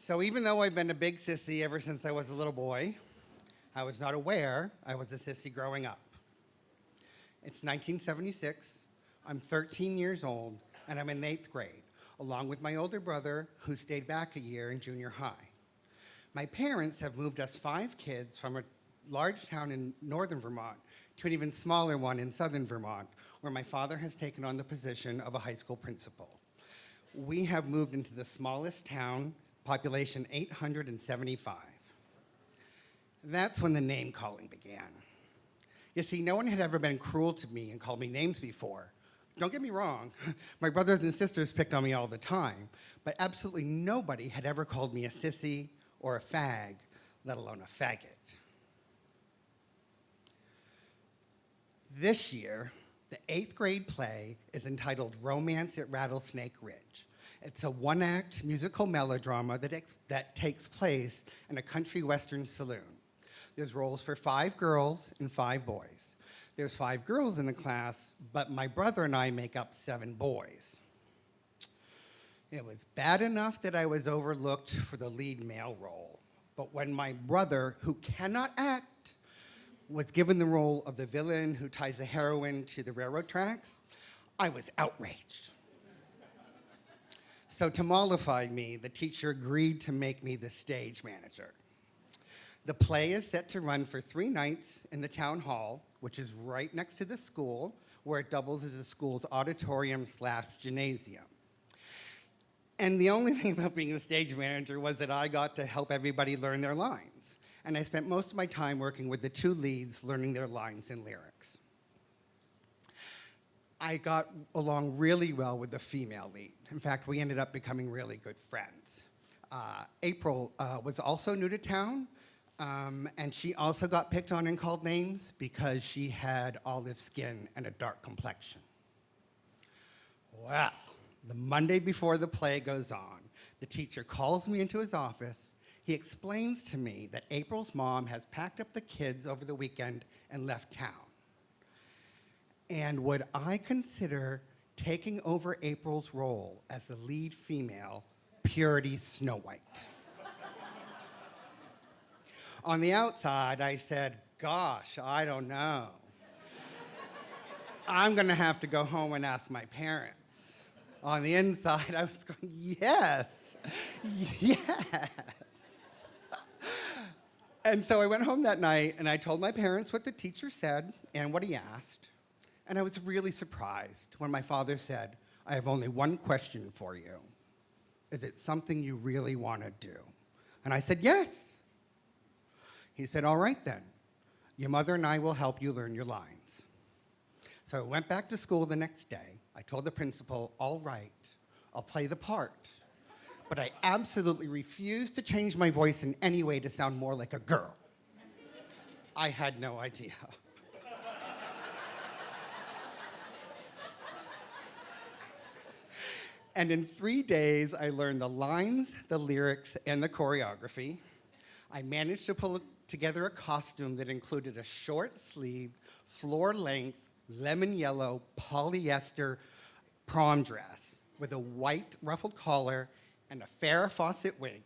So even though I've been a big sissy ever since I was a little boy, I was not aware I was a sissy growing up. It's 1976, I'm 13 years old, and I'm in 8th grade, along with my older brother, who stayed back a year in junior high. My parents have moved us 5 kids from a large town in northern Vermont to an even smaller one in southern Vermont, where my father has taken on the position of a high school principal. We have moved into the smallest town, population 875. That's when the name calling began. You see, no one had ever been cruel to me and called me names before. Don't get me wrong, my brothers and sisters picked on me all the time, but absolutely nobody had ever called me a sissy or a fag, let alone a faggot. This year, the 8th grade play is entitled Romance at Rattlesnake Ridge. It's a one-act musical melodrama that takes place in a country western saloon. There's roles for 5 girls and 5 boys. There's 5 girls in the class, but my brother and I make up 7 boys. It was bad enough that I was overlooked for the lead male role, but when my brother, who cannot act, was given the role of the villain who ties the heroine to the railroad tracks, I was outraged. So to mollify me, the teacher agreed to make me the stage manager. The play is set to run for 3 nights in the town hall, which is right next to the school, where it doubles as the school's auditorium/gymnasium. And the only thing about being the stage manager was that I got to help everybody learn their lines. And I spent most of my time working with the 2 leads, learning their lines and lyrics. I got along really well with the female lead. In fact, we ended up becoming really good friends. April was also new to town, and she also got picked on and called names because she had olive skin and a dark complexion. Well, the Monday before the play goes on, the teacher calls me into his office. He explains to me that April's mom has packed up the kids over the weekend and left town. And would I consider taking over April's role as the lead female, Purity Snow White? On the outside, I said, gosh, I don't know. I'm gonna have to go home and ask my parents. On the inside, I was going, yes, yes. And so I went home that night and I told my parents what the teacher said and what he asked. And I was really surprised when my father said, I have only one question for you. Is it something you really want to do? And I said, yes. He said, all right then. Your mother and I will help you learn your lines. So I went back to school the next day. I told the principal, all right, I'll play the part. But I absolutely refused to change my voice in any way to sound more like a girl. I had no idea. And in 3 days, I learned the lines, the lyrics, and the choreography. I managed to pull together a costume that included a short-sleeved, floor-length, lemon yellow polyester prom dress with a white ruffled collar and a Farrah Fawcett wig.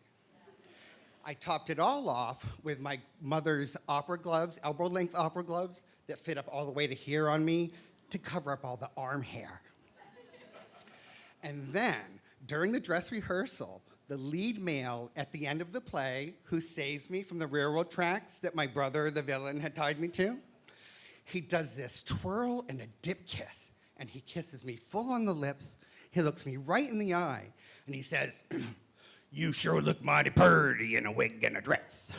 I topped it all off with my mother's opera gloves, elbow-length opera gloves that fit up all the way to here on me to cover up all the arm hair. And then, during the dress rehearsal, the lead male at the end of the play, who saves me from the railroad tracks that my brother, the villain, had tied me to, he does this twirl and a dip kiss, and he kisses me full on the lips. He looks me right in the eye, and he says, you sure look mighty purty in a wig and a dress.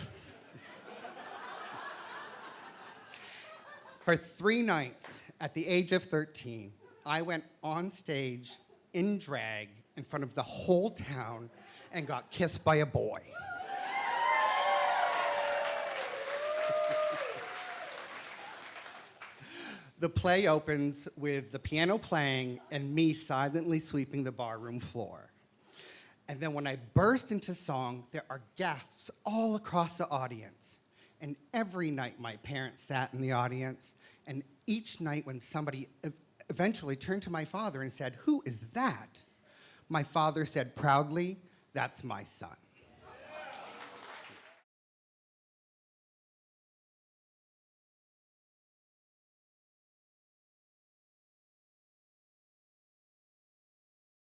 For 3 nights, at the age of 13, I went on stage in drag in front of the whole town and got kissed by a boy. The play opens with the piano playing and me silently sweeping the barroom floor. And then when I burst into song, there are gasps all across the audience. And every night my parents sat in the audience, and each night when somebody eventually turned to my father and said, who is that? My father said proudly, that's my son.